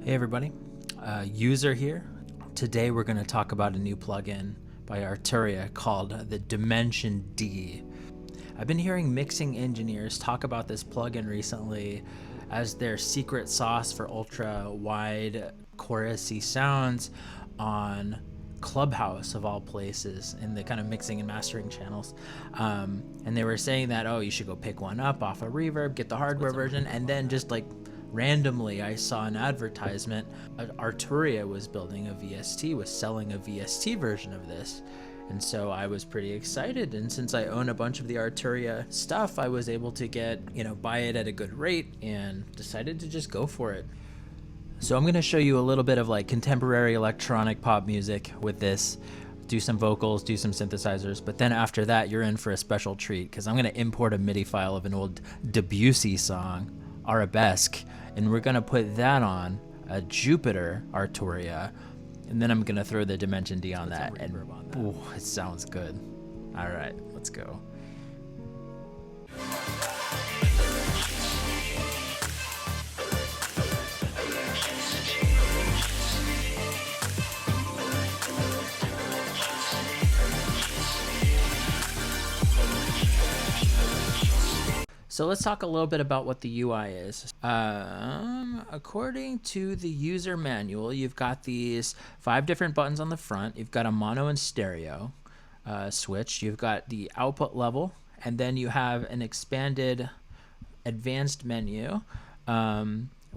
Hey everybody, User here. Today we're going to talk about a new plugin by Arturia called the Dimension D. I've been hearing mixing engineers talk about this plugin recently as their secret sauce for ultra wide chorusy sounds on Clubhouse of all places in the kind of mixing and mastering channels. And they were saying that, oh, you should go pick one up off a Reverb, get the hardware version, and then just like randomly I saw an advertisement. Arturia was building a VST, was selling a VST version of this. And so I was pretty excited, and since I own a bunch of the Arturia stuff, I was able to buy it at a good rate and decided to just go for it. So I'm going to show you a little bit of like contemporary electronic pop music with this, do some vocals, do some synthesizers, but then after that you're in for a special treat because I'm going to import a MIDI file of an old Debussy song, Arabesque, and we're going to put that on a Jupiter Arturia, and then I'm going to throw the Dimension D on that, and ooh, it sounds good. All right, let's go. So let's talk a little bit about what the UI is. According to the user manual, you've got these 5 different buttons on the front. You've got a mono and stereo switch. You've got the output level, and then you have an expanded advanced menu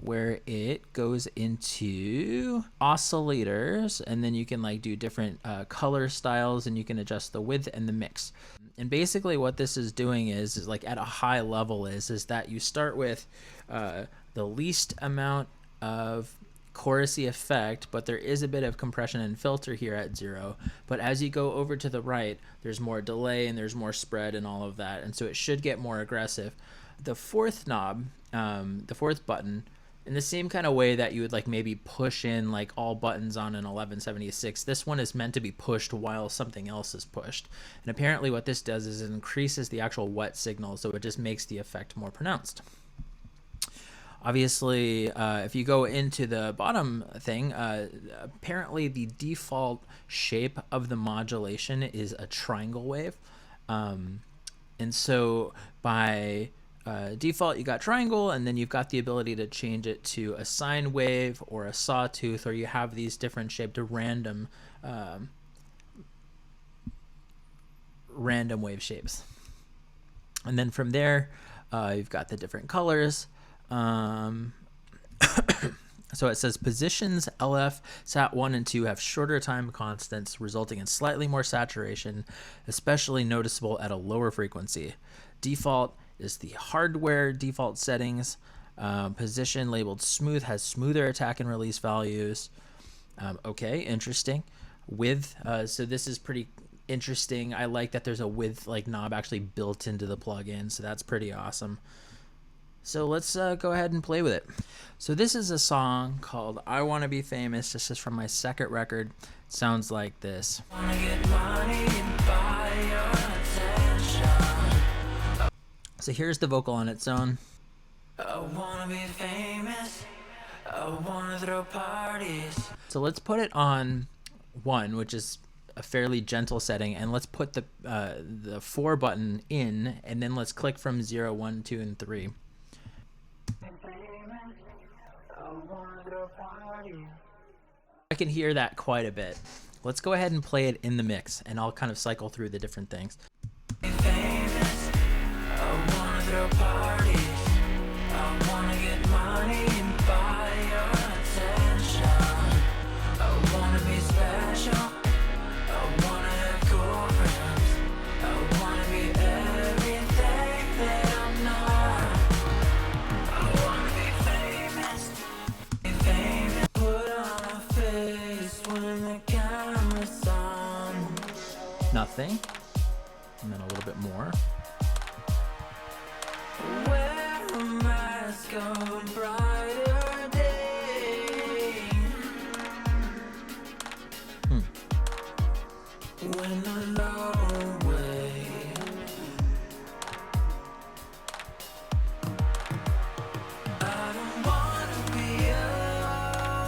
where it goes into oscillators, and then you can like do different color styles, and you can adjust the width and the mix. And basically what this is doing is like at a high level is that you start with the least amount of chorusy effect, but there is a bit of compression and filter here at 0. But as you go over to the right, there's more delay and there's more spread and all of that. And so it should get more aggressive. The fourth knob, the fourth button, in the same kind of way that you would like maybe push in like all buttons on an 1176, this one is meant to be pushed while something else is pushed. And apparently what this does is it increases the actual wet signal, so it just makes the effect more pronounced. Obviously, if you go into the bottom thing, apparently the default shape of the modulation is a triangle wave. And so by default you got triangle, and then you've got the ability to change it to a sine wave or a sawtooth, or you have these different shaped random wave shapes. And then from there you've got the different colors. So it says positions LF, Sat 1 and 2 have shorter time constants, resulting in slightly more saturation, especially noticeable at a lower frequency. Default is the hardware default settings. Position labeled smooth has smoother attack and release values. Okay, interesting. Width, so this is pretty interesting. I like that there's a width like knob actually built into the plugin, so that's pretty awesome. So let's go ahead and play with it. So this is a song called I Wanna Be Famous. This is from my second record. It sounds like this. So here's the vocal on its own. I wanna be famous. I wanna throw parties. So let's put it on 1, which is a fairly gentle setting, and let's put the 4 button in, and then let's click from 0, 1, 2, and 3. I can hear that quite a bit. Let's go ahead and play it in the mix, and I'll kind of cycle through the different things. Throw parties. I wanna get money and buy your attention. I wanna be special. I wanna have cool friends. I wanna be everything that I'm not. I wanna be famous. Be famous. Put on a face when the camera's on. Nothing. And then a little bit more. Wear a mask on a brighter day. When the low way. I don't wanna be alone.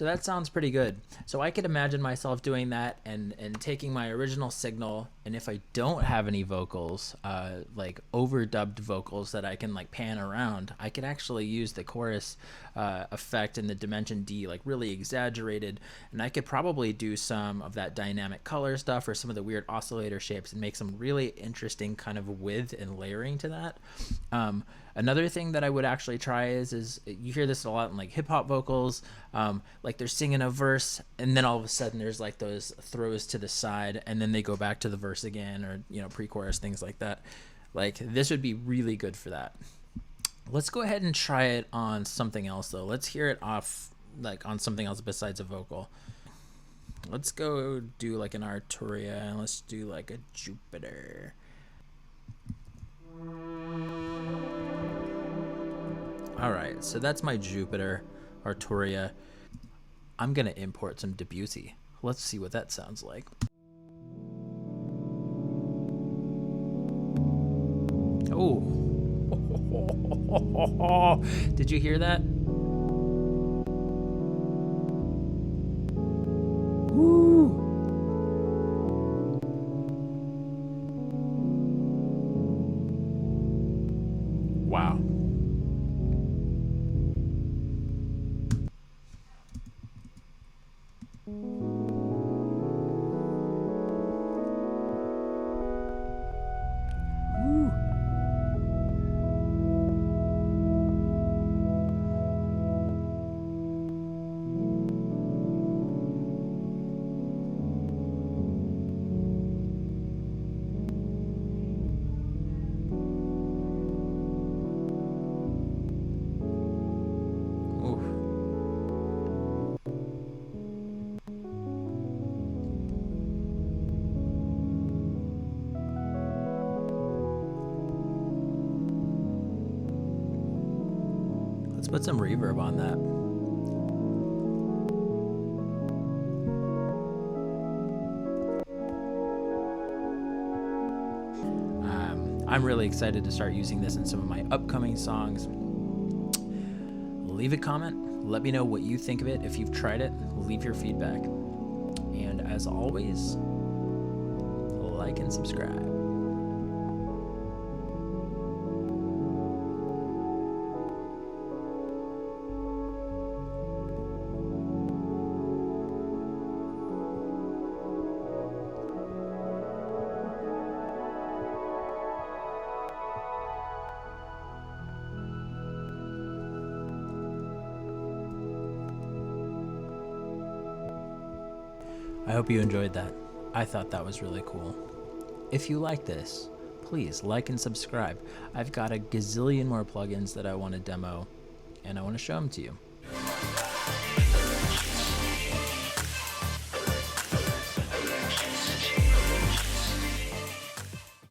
So that sounds pretty good. So I could imagine myself doing that and taking my original signal, and if I don't have any vocals, like overdubbed vocals that I can like pan around, I could actually use the chorus effect in the Dimension D, like really exaggerated, and I could probably do some of that dynamic color stuff or some of the weird oscillator shapes and make some really interesting kind of width and layering to that. Another thing that I would actually try is you hear this a lot in like hip hop vocals, like they're singing a verse and then all of a sudden there's like those throws to the side and then they go back to the verse again, or pre-chorus, things like that. Like this would be really good for that. Let's go ahead and try it on something else though. Let's hear it off like on something else besides a vocal. Let's go do like an Arturia and let's do like a Jupiter. All right, so that's my Jupiter, Arturia. I'm gonna import some Debussy. Let's see what that sounds like. Oh, did you hear that? Woo! Wow. Let's put some reverb on that. I'm really excited to start using this in some of my upcoming songs. Leave a comment. Let me know what you think of it. If you've tried it, leave your feedback. And as always, like and subscribe. I hope you enjoyed that. I thought that was really cool. If you like this, please like and subscribe. I've got a gazillion more plugins that I want to demo, and I want to show them to you.